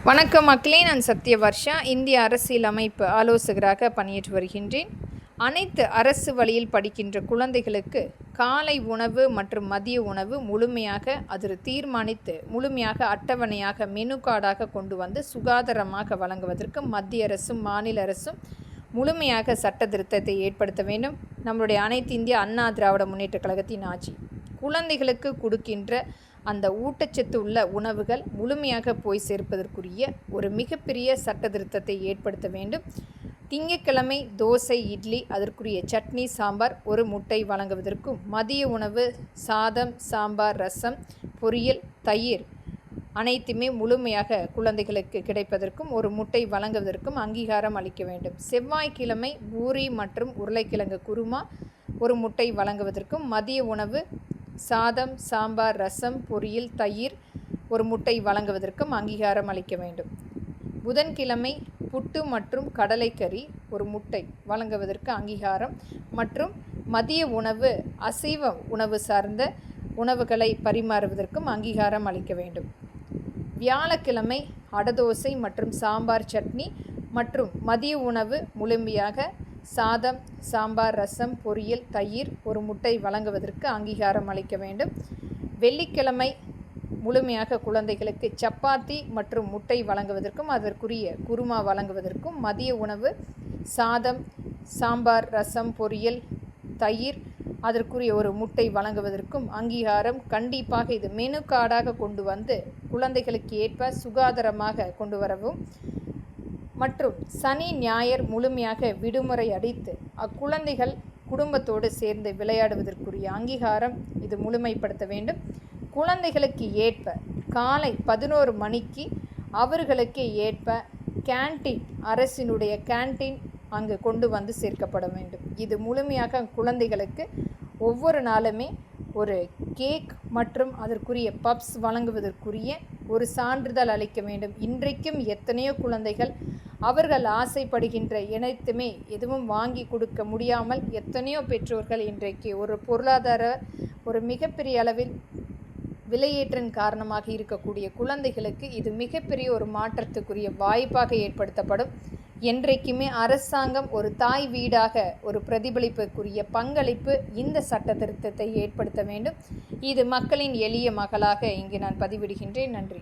வணக்கம் மக்களே, நான் சத்யவர்ஷா. இந்திய அரசியல் அமைப்பு ஆலோசகராக பணியாற்றி வருகின்றேன். அனைத்து அரசு வழியில் படிக்கின்ற குழந்தைகளுக்கு காலை உணவு மற்றும் மதிய உணவு முழுமையாக தீர்மானித்து முழுமையாக அட்டவணையாக மெனு கார்டாக கொண்டு வந்து சுகாதாரமாக வழங்குவதற்கு மத்திய அரசும் மாநில அரசும் முழுமையாக சட்ட திருத்தத்தை ஏற்படுத்த வேண்டும். நம்மளுடைய அனைத்து இந்திய அண்ணா திராவிட முன்னேற்ற கழகத்தின் ஆட்சி குழந்தைகளுக்கு கொடுக்கின்ற அந்த ஊட்டச்சத்து உள்ள உணவுகள் முழுமையாக போய் சேர்ப்பதற்குரிய ஒரு மிகப்பெரிய சட்ட திருத்தத்தை ஏற்படுத்த வேண்டும். திங்கட்கிழமை தோசை, இட்லி, அதற்குரிய சட்னி, சாம்பார், ஒரு முட்டை வழங்குவதற்கும் மதிய உணவு சாதம், சாம்பார், ரசம், பொரியல், தயிர் அனைத்துமே முழுமையாக குழந்தைகளுக்கு கிடைப்பதற்கும் ஒரு முட்டை வழங்குவதற்கும் அங்கீகாரம் அளிக்க வேண்டும். செவ்வாய்க்கிழமை பூரி மற்றும் உருளைக்கிழங்கு குருமா, ஒரு முட்டை வழங்குவதற்கும் மதிய உணவு சாதம், சாம்பார், ரசம், பொரியல், தயிர், ஒரு முட்டை வழங்குவதற்கும் அங்கீகாரம் அளிக்க வேண்டும். புதன்கிழமை புட்டு மற்றும் கடலைக்கறி, ஒரு முட்டை வழங்குவதற்கு அங்கீகாரம் மற்றும் மதிய உணவு அசைவ உணவு சார்ந்த உணவுகளை பரிமாறுவதற்கும் அங்கீகாரம் அளிக்க வேண்டும். வியாழக்கிழமை அடதோசை மற்றும் சாம்பார், சட்னி மற்றும் மதிய உணவு முழுமையாக சாதம், சாம்பார், ரசம், பொரியல், தயிர், ஒரு முட்டை வழங்குவதற்கு அங்கீகாரம் அளிக்க வேண்டும். வெள்ளிக்கிழமை முழுமையாக குழந்தைகளுக்கு சப்பாத்தி மற்றும் முட்டை வழங்குவதற்கும் அதற்குரிய குருமா வழங்குவதற்கும் மதிய உணவு சாதம், சாம்பார், ரசம், பொரியல், தயிர், அதற்குரிய ஒரு முட்டை வழங்குவதற்கும் அங்கீகாரம் கண்டிப்பாக இது மெனு கார்டாக கொண்டு வந்து குழந்தைகளுக்கு ஏற்ப சுகாதாரமாக கொண்டு வரவும் மற்றும் சனி ஞாயிறு முழுமையாக விடுமுறை அளித்து அக்குழந்தைகள் குடும்பத்தோடு சேர்ந்து விளையாடுவதற்குரிய அங்கீகாரம் இது முழுமைப்படுத்த வேண்டும். குழந்தைகளுக்கு ஏற்ப காலை 11 மணிக்கு அவர்களுக்கு ஏற்ப கேன்டீன், அரசினுடைய கேன்டீன் அங்கு கொண்டு வந்து சேர்க்கப்பட வேண்டும். இது முழுமையாக குழந்தைகளுக்கு ஒவ்வொரு நாளுமே ஒரு கேக் மற்றும் அதற்குரிய பப்ஸ் வழங்குவதற்குரிய ஒரு சான்றிதழ் அளிக்க வேண்டும். இன்றைக்கும் எத்தனையோ குழந்தைகள் அவர்கள் ஆசைப்படுகின்ற அனைத்துமே எதுவும் வாங்கி கொடுக்க முடியாமல் எத்தனையோ பெற்றோர்கள் இன்றைக்கு ஒரு பொருளாதார ஒரு மிகப்பெரிய அளவில் விலையேற்றின் காரணமாக இருக்கக்கூடிய குழந்தைகளுக்கு இது மிகப்பெரிய ஒரு மாற்றத்துக்குரிய வாய்ப்பாக ஏற்படுத்தப்படும். என்றைக்குமே அரசாங்கம் ஒரு தாய் வீடாக ஒரு பிரதிபலிப்புக்குரிய பங்களிப்பு இந்த சட்ட திருத்தத்தை ஏற்படுத்த வேண்டும். இது மக்களின் எளிய மகளாக இங்கு நான் பதிவிடுகின்றேன். நன்றி.